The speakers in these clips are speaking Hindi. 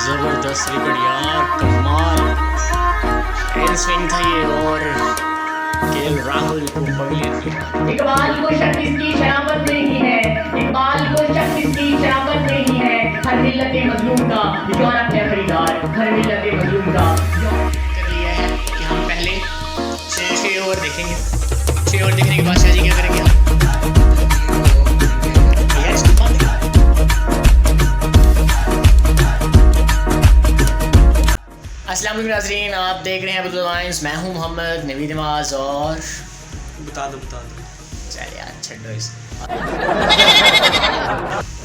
जबरदस्त विकेट यार, कमाल इन स्विंग था ये और केएल राहुल को पगली थी। इकबाल को 36 की शराबत नहीं है, इकबाल को 36 की शराबत नहीं है। हर मिल्लत मजलूम का दीवाना है खरीदार, हर मिल्लत मजलूम का। कर लिया है कि हम पहले 6 ओवर देखेंगे। 6 ओवर देखने के बाद शाह जी क्या करेंगे? अस्सलाम वालेकुम नाज़रीन, आप देख रहे हैं अब्दुल लाइन्स। मैं हूं मोहम्मद नवीद नवाज और बता दो चल यार छड्डो इस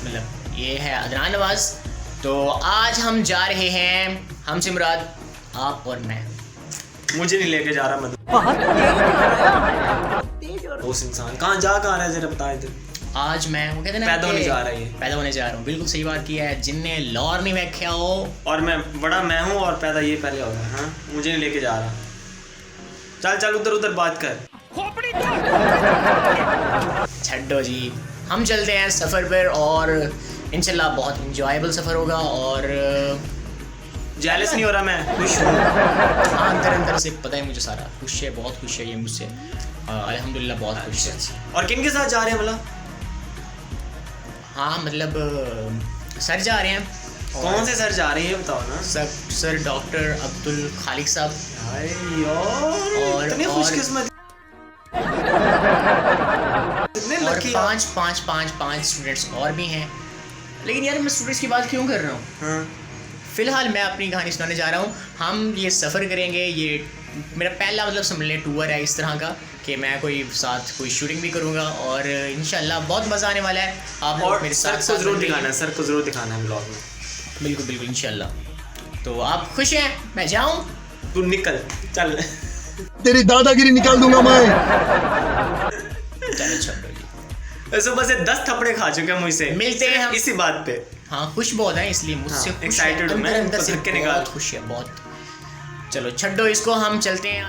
मतलब ये है अदनान नवाज। तो आज हम जा रहे हैं, हमसे मुराद आप और मैं। मुझे नहीं लेके जा रहा मधु। उस इंसान कहाँ रहा है जरा बता दे। आज मैं वो कहते हैं पैदा होने जा रहा है, पैदा होने जा रहा हूँ। बिल्कुल सही बात किया है। जिनने लॉर नहीं देखा हो और मैं हूँ और पैदा ये पहले हो गया। हाँ मुझे नहीं लेके जा रहा। चल उधर बात कर। छड्डो जी, हम चलते हैं सफ़र पर और इंशाल्लाह बहुत इंजॉयबल सफ़र होगा। और जेलस नहीं हो रहा, मैं खुश हूँ। अंदर से पता है मुझे सारा। खुश है, बहुत खुश है ये मुझसे। अल्हम्दुलिल्लाह बहुत खुश है। और किन के साथ जा रहे हैं मतलब? हाँ मतलब सर जा रहे हैं। कौन से सर जा रहे हैं ये बताओ ना। सर डॉक्टर अब्दुल खालिक साहब। और इतने खुशकिस्मत और पाँच स्टूडेंट्स और भी हैं। लेकिन यार मैं स्टूडेंट्स की बात क्यों कर रहा हूँ? हाँ। फ़िलहाल मैं अपनी कहानी सुनाने जा रहा हूँ। हम ये सफ़र करेंगे, ये मेरा पहला मतलब समझ लें टूर है इस तरह का कि मैं कोई शूटिंग भी करूँगा और इंशाल्लाह बहुत मज़ा आने वाला है। आप और मेरे सर को ज़रूर दिखाना है ब्लॉग में। बिल्कुल इंशाल्लाह। तो आप खुश हैं? मैं जाऊँ? तू निकल चल। तेरी दादागिरी निकाल दूंगा मैं। चलो छोड़ो जी। सुबह से 10 थप्पड़े खा चुके हैं मुझसे। मिलते हैं हम इसी बात पे। हाँ खुश बहुत है इसलिए मुझसे। हाँ, एक्साइटेड हूँ मैं। अंदर से के निकाल। बहुत खुश है बहुत। चलो छड्डो इसको, हम चलते हैं।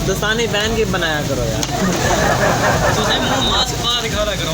दस्ताने पहन के बनाया करो यार। तुझे मुंह मास्क पा दिखा रहा करो।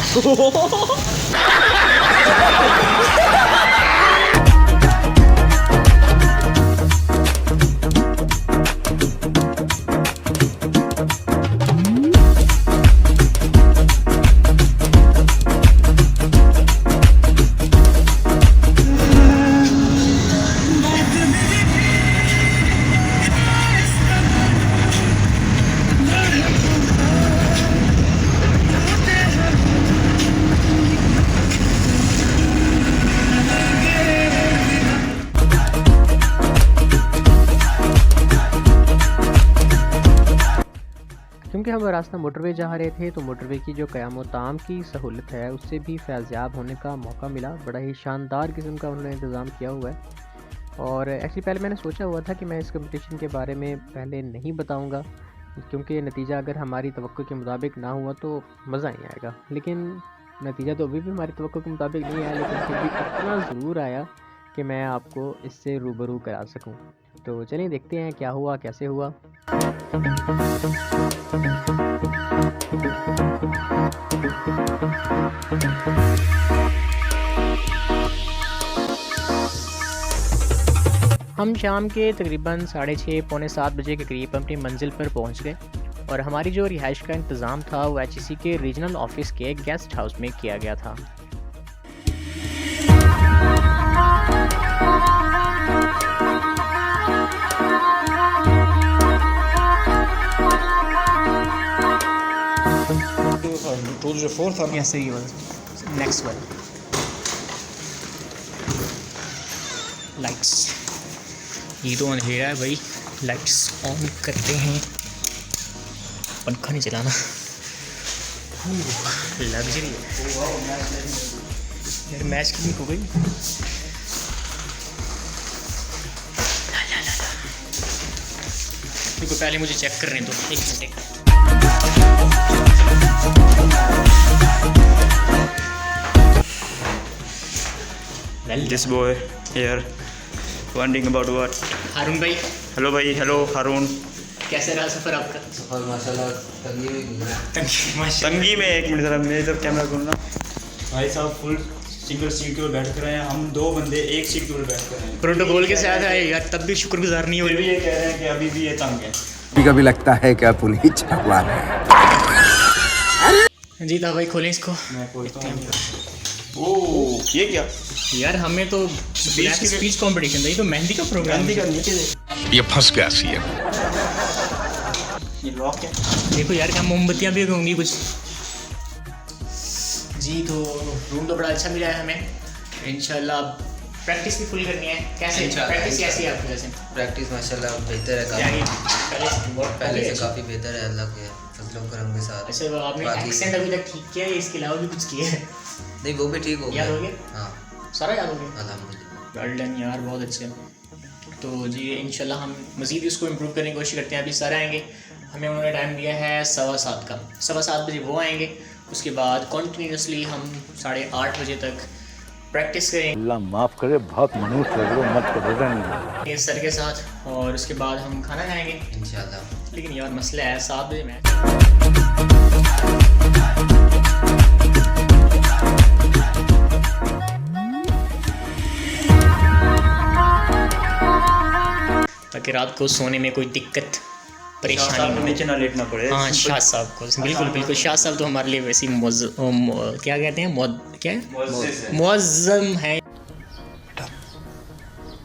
क्योंकि हम रास्ता मोटरवे जा रहे थे तो मोटरवे की जो क़याम ताम की सहूलत है उससे भी फैज़याब होने का मौका मिला। बड़ा ही शानदार किस्म का उन्होंने इंतज़ाम किया हुआ है। और एक्चुअली पहले मैंने सोचा हुआ था कि मैं इस कंपटीशन के बारे में पहले नहीं बताऊंगा क्योंकि नतीजा अगर हमारी तवक्को के मुताबिक ना हुआ तो मज़ा नहीं आएगा। लेकिन नतीजा तो अभी भी हमारी तवक्को के मुताबिक नहीं आया, लेकिन फिर भी इतना ज़रूर आया कि मैं आपको इससे रूबरू करा सकूँ। तो चलिए देखते हैं क्या हुआ, कैसे हुआ। हम शाम के तकरीबन 6:30 पौने 7 बजे के करीब अपनी मंजिल पर पहुंच गए और हमारी जो रिहाइश का इंतज़ाम था वो HEC के रीजनल ऑफिस के गेस्ट हाउस में किया गया था। Told you fourth or Yes, he was. Next one. Lights. ये तो अंधेरा है भाई, लाइट्स ऑन करते हैं। पंखा नहीं चलाना, लग्जरी है यार। मैच कितनी हो गई? देखो पहले मुझे चेक करने दो, एक minute. This boy here wondering about what? हारून भाई, हेलो भाई, हेलो हारून। कैसे रहा सफ़र आपका? सफर माशाल्लाह तंगी में गुजरा। तंगी में, एक मिनट ज़रा मेरी तरफ कैमरा करो ना। भाई साहब फुल सिंगल सीट के ऊपर बैठ कर आए हैं, हम 2 बंदे एक सीट के ऊपर बैठ कर आए हैं। प्रोटोकॉल के साथ आए यार, तब भी शुक्रगुजार नहीं हो फिर भी ये कह रहे हैं कि अभी भी ये तंग है। कभी कभी लगता है कि आप उन्हीं भगवान है। जी था भाई, खोलें इसको। मैं खोलता हूँ। ओह ये क्या? यार हमें तो स्पीच कंपटीशन था, ये तो मेहंदी का प्रोग्राम। गांधी का नीचे देख। ये फंस गया सीएम। ये लॉक है। देखो यार, क्या मोमबत्तियाँ भी होंगी कुछ। जी तो रूम तो बड़ा अच्छा मिला है हमें इंशाल्लाह। प्रैक्टिस भी फुल करनी है। कैसे प्रैक्टिस कैसी है आपकी? जैसे प्रैक्टिस माशाल्लाह बेहतर है यानी काफ़ी, पहले से अच्छा। काफ़ी बेहतर है अल्लाह के फजलो करम के साथ। अच्छा, वो आपने बाकी- एक्सेंट अभी तक ठीक किया है, इसके अलावा भी कुछ किया है? नहीं वो भी ठीक हो याद हो गया। गया? हाँ सारा याद हो गया? अल्हम्दुलिल्लाह। वेल डन यार, बहुत अच्छे। तो जी इंशाल्लाह हम मज़ीद इसको इम्प्रूव करने की कोशिश करते हैं। अभी सर आएंगे, हमें उन्होंने टाइम दिया है 7:15 का। 7:15 बजे वो आएंगे, उसके बाद कॉन्टीन्यूसली हम 8:30 बजे तक प्रैक्टिस करेंगे अल्लाह माफ करे, बहुत मनुष्य लग रहे हो, मत करो सर के साथ, और उसके बाद हम खाना खाएंगे इंशाल्लाह। लेकिन यार मसला है 7 बजे मैच। ताकि रात को सोने में कोई दिक्कत परेशानी साहब ना हो। नीचे ना लेटना पड़े। हाँ शाह साहब को बिल्कुल बिल्कुल। शाह साहब तो हमारे लिए वैसी क्या कहते हैं क्या है मुअज़्ज़म है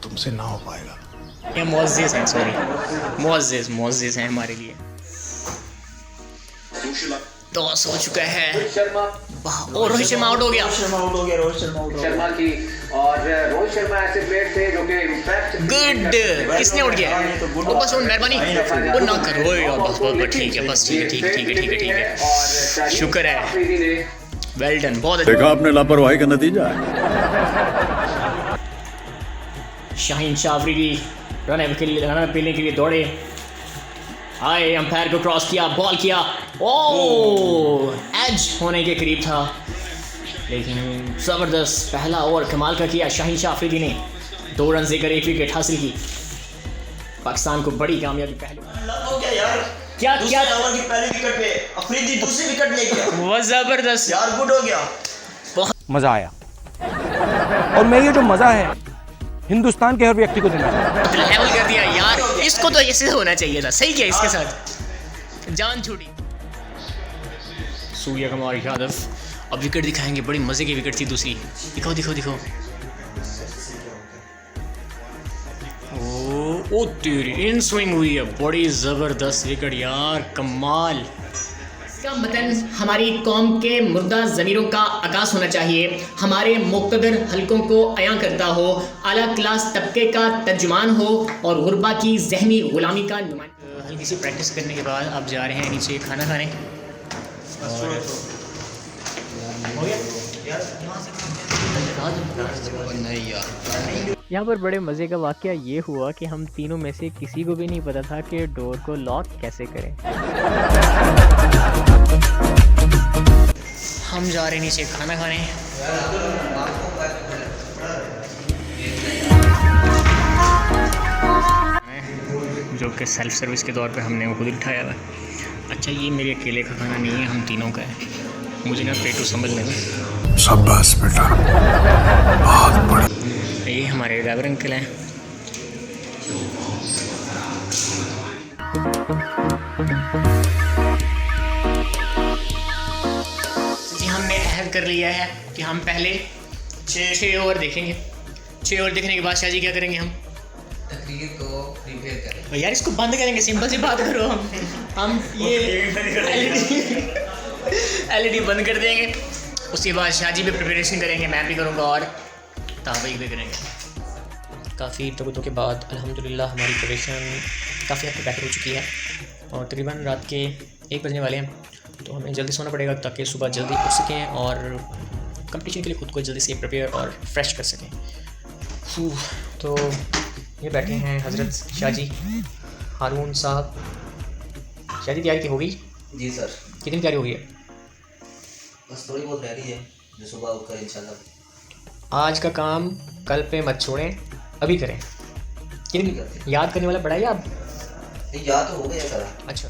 तुमसे ना हो पाएगा। या मुअज़्ज़िज़ हैं, सॉरी मुअज़्ज़िज़ हैं हमारे लिए। टॉस हो चुका है और रोहित शर्मा आउट हो गया। शर्मा की, और रोहित शर्मा ऐसे प्लेयर थे जो कि इम्पैक्ट गुड। किसने आउट किया? वो बस वो मेहरबानी वो ना करो यार, बस ठीक है, बस ठीक है। शुक्र है, वेल डन, बहुत अच्छा। देखा आपने लापरवाही का नतीजा है। शाहीन शाह अफरीदी रन पीने के लिए दौड़े, आए, अंपायर को क्रॉस किया, बॉल किया, ओह एज होने के करीब था, लेकिन ज़बरदस्त पहला ओवर कमाल का किया शाहीन शाह अफरीदी ने। 2 रन देकर 1 विकेट हासिल की। पाकिस्तान को बड़ी कामयाबी। पहले हो गया यार, क्या ओवर की पहली विकेट पे अफरीदी दूसरी विकेट ले गया। वो ज़बरदस्त यार गुड हो गया। मज़ा आया, और मैं ये जो मज़ा है हिंदुस्तान के हर व्यक्ति को देना चाहता हूं। लेवल कर दिया यार, इसको तो ऐसे होना चाहिए था। सही किया इसके साथ, जान छूटी। सूर्य कुमार यादव अब विकेट दिखाएंगे, बड़ी मज़े की विकेट थी दूसरी। दिखाओ। ओ तेरी इन स्विंग हुई है, बड़ी ज़बरदस्त विकेट यार, कमाल। इसका मतन हमारी कौम के मुर्दा ज़मीरों का आगाज़ होना चाहिए, हमारे मुक़्तदर हलकों को अयां करता हो, आला क्लास तबके का तर्जुमान हो और गुरबा की ज़हनी ग़ुलामी का नुमाइंदा। हल्की सी प्रैक्टिस करने के बाद आप जा रहे हैं नीचे खाना खाने। और हो गया नहीं यार, यहाँ पर बड़े मज़े का वाक़या ये हुआ कि हम तीनों में से किसी को भी नहीं पता था कि डोर को लॉक कैसे करें। हम जा रहे हैं नीचे खाना खाने। जो कि सेल्फ सर्विस के तौर पे हमने वो खुद ही उठाया हुआ है। अच्छा ये मेरे अकेले का खाना नहीं है, हम तीनों का है। मुझे ना पेटू समझ लेना। शाबाश बेटा, बहुत बड़ा। ये हमारे ड्राइवर अंकल हैं। जी हमने अहद कर लिया है कि हम पहले 6 ओवर देखेंगे। 6 ओवर देखने के बाद शाह जी क्या करेंगे? हम तकरीर को प्रिपेयर करें। यार इसको बंद करेंगे, सिंपल सी बात करो। हम ये LED बंद कर देंगे। उसके बाद शाह जी भी प्रिपरेशन करेंगे, मैं भी करूँगा और ताबीक भी करेंगे। काफ़ी तवज्जो के बाद अल्हम्दुलिल्लाह हमारी प्रिपरेशन काफ़ी हद तक बेहतर हो चुकी है और तकरीबन रात के 1 बजने वाले हैं। तो हमें जल्दी सोना पड़ेगा ताकि सुबह जल्दी उठ सकें और कंपटीशन के लिए ख़ुद को जल्दी से प्रिपेयर और फ्रेश कर सकें। तो ये बैठे हैं हज़रत शाह जी हारून साहब, शादी तैयारी हो गई? जी सर। कितनी तैयारी हो गई है? बस थोड़ी बहुत रह रही है, जो सुबह उठकर इंशाल्लाह। आज का काम कल पे मत छोड़ें, अभी करें। कितनी याद करने वाला पड़ा है आप? याद तो हो गया सर। अच्छा।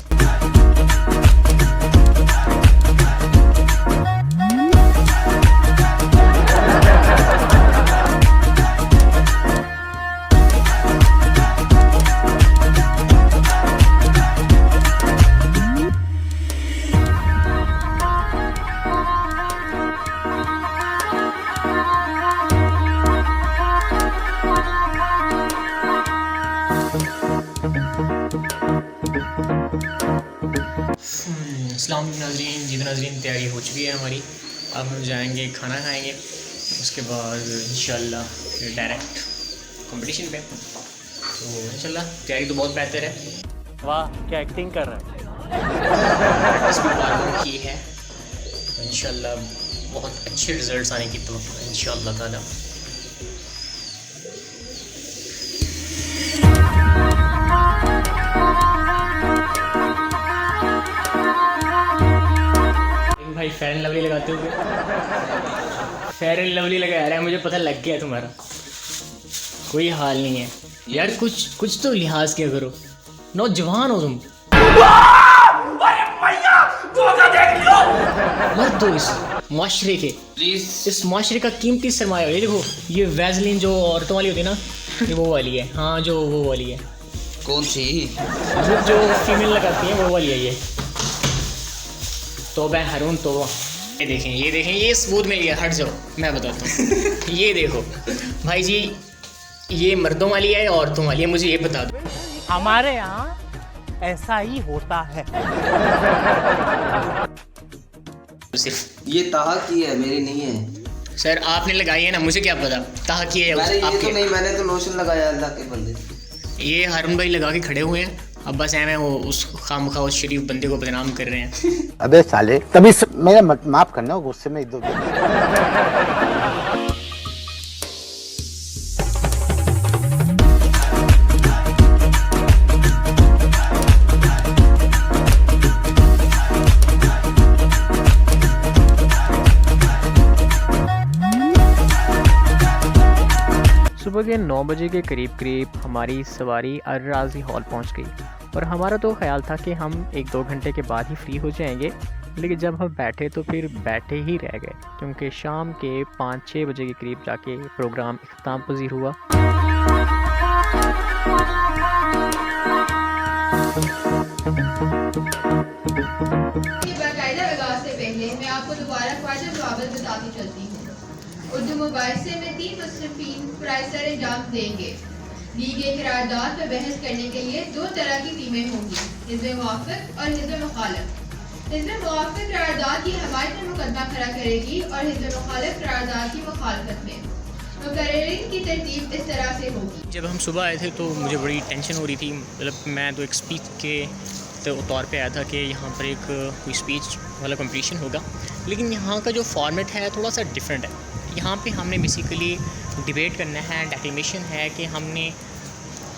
अस्सलाम वालेकुम नाज़रीन, जी नाज़रीन तैयारी हो चुकी है हमारी। अब हम जाएंगे खाना खाएंगे, उसके बाद इंशाल्लाह फिर डायरेक्ट कंपटीशन पे। तो इंशाल्लाह तैयारी तो बहुत बेहतर है। वाह क्या एक्टिंग कर रहा है। प्रैक्टिस भी बालों की है, इंशाल्लाह बहुत अच्छे रिजल्ट्स आने की तवक्को है इंशाल्लाह ताला। भाई फेयर एंड लवली लगाते हुए, फेयर एंड लवली लगा रहा है, मुझे पता लग गया तुम्हारा कोई हाल नहीं है यार। कुछ तो लिहाज किया करो, नौजवान हो तुम। मत दो इस माशरे के, इस माशरे का कीमती सरमाया। ये देखो, ये वैज़लिन जो औरतों वाली होती है ना, ये वो वाली है। हाँ जो वो वाली है। कौन सी? जो फीमेल लगाती है वो वाली है ये। तौबा हारून तौबा। ये देखें ये सबूत मिल गया। हट जाओ, मैं बताता हूँ। ये देखो भाई जी, ये मर्दों वाली है औरतों वाली है, मुझे ये बता दो। हमारे यहाँ ऐसा ही होता है। सिर्फ ये ताहा की है, मेरी नहीं है सर। आपने लगाई है ना, मुझे क्या पता ताहा की है मैंने। ये आपके तो नहीं, मैंने तो लोशन लगाया अल्लाह के बंदे। ये हारून भाई लगा के खड़े हुए हैं, अब बस मैं वो उस खामखा उस शरीफ बंदे को बदनाम कर रहे हैं। अबे साले, तभी मेरा माफ करना, गुस्से में इधर सुबह के 9 बजे के करीब हमारी सवारी अल राज़ी हॉल पहुंच गई और हमारा तो ख्याल था कि हम 1-2 घंटे के बाद ही फ्री हो जाएंगे, लेकिन जब हम बैठे तो फिर बैठे ही रह गए, क्योंकि शाम के 5-6 बजे के करीब जाके प्रोग्राम इख्तिताम पजीर हुआ। बाकायदा आगाज़ से पहले मैं आपको दोबारा ख्वाजा जवाब बताती चलती हूँ। उर्दू मुबाहिसे में 3 मुसन्निफ़ीन प्राइज़ सर अंजाम देंगे। दी गई करारदाद पर बहस करने के लिए 2 तरह की टीमें होंगी, हिज़्ब मुवाफ़िक़ और हिज़्ब मुखालिफ। हिज़्ब मुवाफ़िक़ करारदाद की हमायत में मुकदमा खड़ा करेगी और हिज़्ब मुखालिफ करारदाद की मुखालफत में। मुकर्रिरीन की तरतीब इस तरह से होगी। जब हम सुबह आए थे तो मुझे बड़ी टेंशन हो रही थी। मतलब मैं तो एक स्पीच के तौर पे आया था कि यहाँ पर एक कोई स्पीच वाला कंपटीशन होगा, लेकिन यहाँ का जो फॉर्मेट है थोड़ा सा डिफरेंट है। यहाँ पे हमने बेसिकली डिबेट करना है, डेक्लेमेशन है कि हमने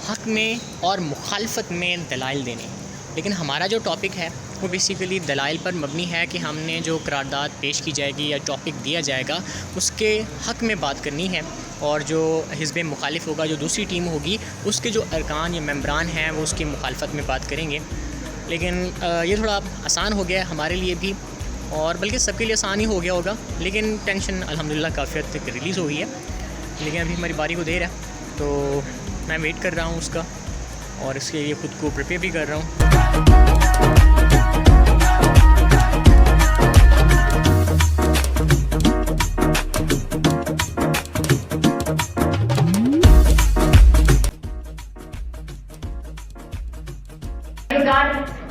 हक़ में और मुखालफत में दलाइल देने हैं। लेकिन हमारा जो टॉपिक है वो बेसिकली दलाइल पर मबनी है कि हमने जो करारदाद पेश की जाएगी या टॉपिक दिया जाएगा उसके हक़ में बात करनी है, और जो हिज़्ब मुखालिफ होगा, जो दूसरी टीम होगी, उसके जो अरकान या मेंबरान हैं वो उसकी मुखालफत में बात करेंगे। लेकिन ये थोड़ा आसान हो गया हमारे लिए भी, और बल्कि सबके लिए आसान ही हो गया होगा। लेकिन टेंशन अल्हम्दुलिल्लाह काफ़ी हद तक रिलीज़ हो गई है, लेकिन अभी हमारी बारी को देर है, तो मैं वेट कर रहा हूँ उसका, और इसके लिए ख़ुद को प्रिपेयर भी कर रहा हूँ।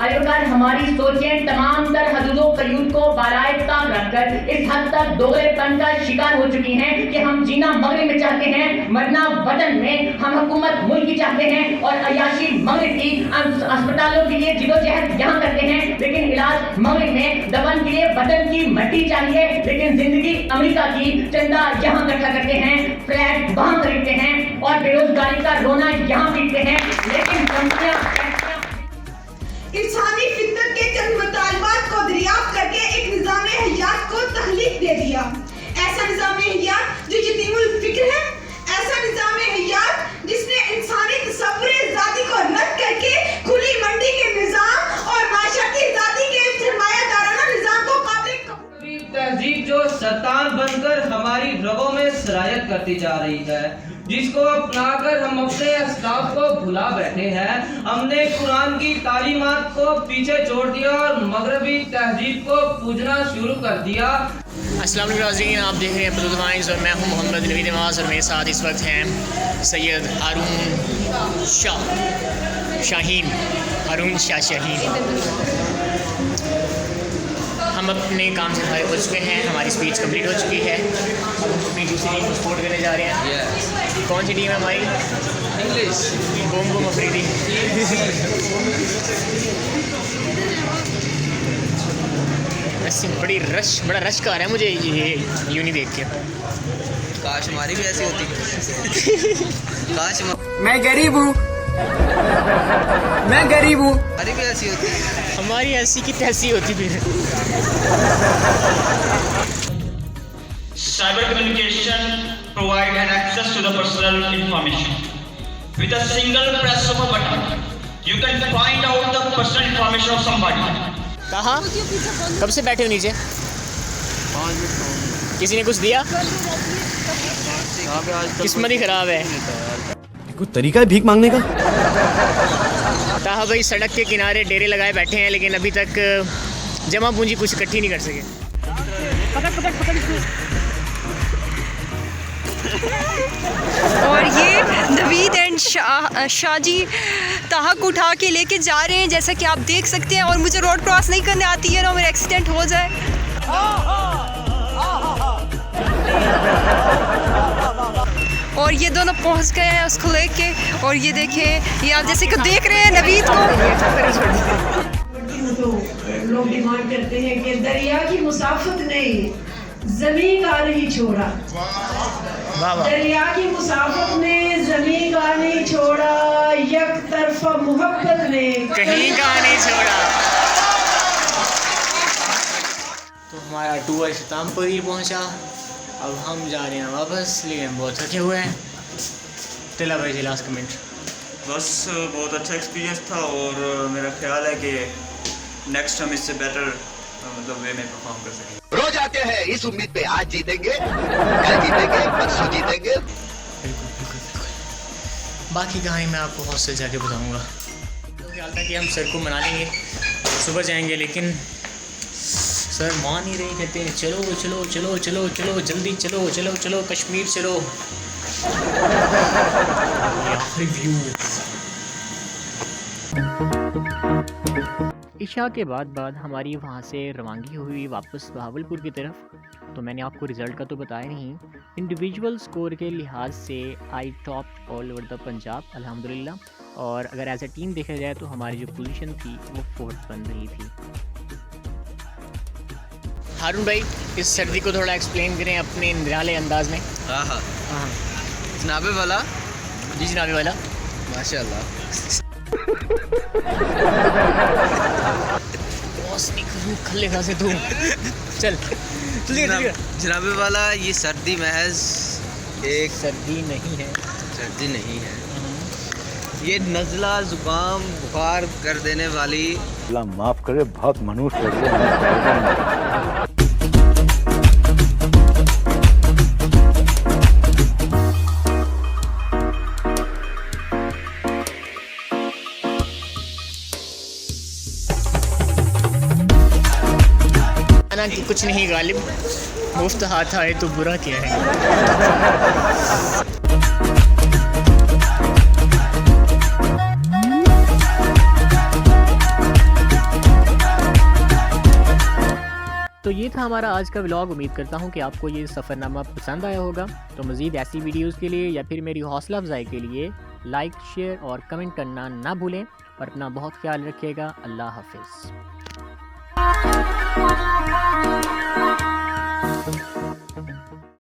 आयोकार हमारी सोचें तमाम तर हदूदों कयूद को बालाए ताक रखकर इस हद तक दोगलेपन का शिकार हो चुकी हैं कि हम जीना मगरिब में चाहते हैं, मरना वतन में। हम हुकूमत मुल्क की चाहते हैं और अयाशी मगरिब की। अस्पतालों के लिए जिदोजहद यहाँ करते हैं, लेकिन इलाज मगरिब में। दफन के लिए वतन की मट्टी चाहिए, लेकिन जिंदगी अमेरिका की। चंदा यहाँ इकट्ठा करते हैं, फ्लैट वहाँ खरीदते हैं, और बेरोजगारी का रोना यहाँ पीटते हैं, लेकिन कंपनियां इंसानी फितरत के चंद मुतालबात को दरियाफ्त करके एक निज़ाम हयात को तख्लीक दे दिया। ऐसा निज़ाम हयात जो यतीमुल फिक्र है, ऐसा निज़ाम हयात जिसने इंसानी तसव्वुर ज़ाती को रद्द करके खुली मंडी के निज़ाम और माशरती ज़ाती के सरमायादाराना निज़ाम को काबिल तहजीब जो शैतान बनकर हमारी रगों में सरायत करती जा रही है, जिसको अपनाकर हम अपने अस्लाफ को भुला बैठे हैं। हमने कुरान की तालीमात को पीछे छोड़ दिया और मगरबी तहजीब को पूजना शुरू कर दिया। अस्सलाम वालेकुम नाज़रीन, आप देख रहे हैं प्रोड्यूस वाइन्स और मैं हूं मोहम्मद नवीद नवाज़ और मेरे साथ इस वक्त हैं सैयद हारून शाह शाहीन। हम अपने काम से फारिग हो चुके हैं, हमारी स्पीच कंप्लीट हो चुकी है। अब हम अपनी दूसरी टीम को सपोर्ट करने जा रहे हैं। कौन सी टीम है हमारी? English boom boom Afridi. ऐसे बड़ा रश का आ रहा है मुझे ये यूँ नहीं देख के। काश हमारी भी ऐसी होती। काश मैं गरीब हूँ, हमारी भी ऐसी होती। हमारी ऐसी की तैसी होती फिर। Cyber communication provide an access to the personal information. With a single press of a button, you can find out the personal information of somebody. कहाँ? कब से बैठे हो नीचे? किसी ने कुछ दिया? किस्मत ही खराब है। कोई तरीका है भीख मांगने का? ताहा भाई सड़क के किनारे डेरे लगाए बैठे हैं, लेकिन अभी तक जमा पूंजी कुछ इकट्ठी नहीं कर सके। और ये नवीद एंड शाह जी ताहा को उठा के लेके जा रहे हैं, जैसा कि आप देख सकते हैं। और मुझे रोड क्रॉस नहीं करने आती है ना, मेरा एक्सीडेंट हो जाए। और ये दोनों पहुंच गए हैं उसको लेके। और ये देखें, ये आप जैसे कि देख रहे हैं नवीद को। लोग डिमांड करते हैं कि दरिया की मुसाफत नहीं, ज़मीन का नहीं छोड़ा। दरिया की मुसाफत ने ज़मीन का नहीं छोड़ा, एक तरफा मोहब्बत ने कहीं का नहीं छोड़ा। तो हमारा टूर इख्तिताम पर ही पहुंचा। अब हम जा रहे हैं वापस, लेकिन बहुत थके हुए हैं। तिला भाई जी लास्ट कमेंट। बस बहुत अच्छा एक्सपीरियंस था और मेरा ख्याल है कि नेक्स्ट हम इससे बेटर मतलब वे में परफॉर्म कर सकेंगे। रोज आते हैं इस उम्मीद पे आज जीतेंगे, कल जीतेंगे, परसों जीतेंगे। बाकी कहानी मैं आपको हॉस्टल जाके बताऊंगा। तो ख्याल था कि हम सर को मना लेंगे, सुबह जाएंगे, लेकिन सर मान ही रहे, कहते हैं चलो चलो चलो चलो चलो जल्दी चलो चलो चलो कश्मीर चलो। आखिरी व्यू। इशा के बाद हमारी वहाँ से रवानगी हुई वापस बहावलपुर की तरफ। तो मैंने आपको रिज़ल्ट का तो बताया नहीं। इंडिविजुअल स्कोर के लिहाज से I top all over the Punjab अल्हम्दुलिल्लाह। और अगर एज ए टीम देखा जाए तो हमारी जो पोजीशन थी वो 4th बन रही थी। हारून भाई, इस सर्दी को थोड़ा एक्सप्लेन करें अपने निराले अंदाज में। हाँ हाँ हाँ जनाबे वाला। जी जनाबे वाला, माशाल्लाह। बॉस निकलू खल्ले खा से तू चल जनाबे वाला, ये सर्दी महज एक सर्दी नहीं है, सर्दी नहीं है, ये नज़ला ज़ुकाम बुखार कर देने वाली। अल्लाह माफ़ करे, बहुत मनुष्य लग रहे हैं। कि कुछ नहीं गालिब, मुफ्त हाथ आए तो बुरा क्या है। तो ये था हमारा आज का व्लॉग। उम्मीद करता हूँ कि आपको ये सफ़रनामा पसंद आया होगा। तो मज़ीद ऐसी वीडियोस के लिए या फिर मेरी हौसला अफजाई के लिए लाइक, शेयर और कमेंट करना ना भूलें और अपना बहुत ख्याल रखिएगा। अल्लाह हाफिज़।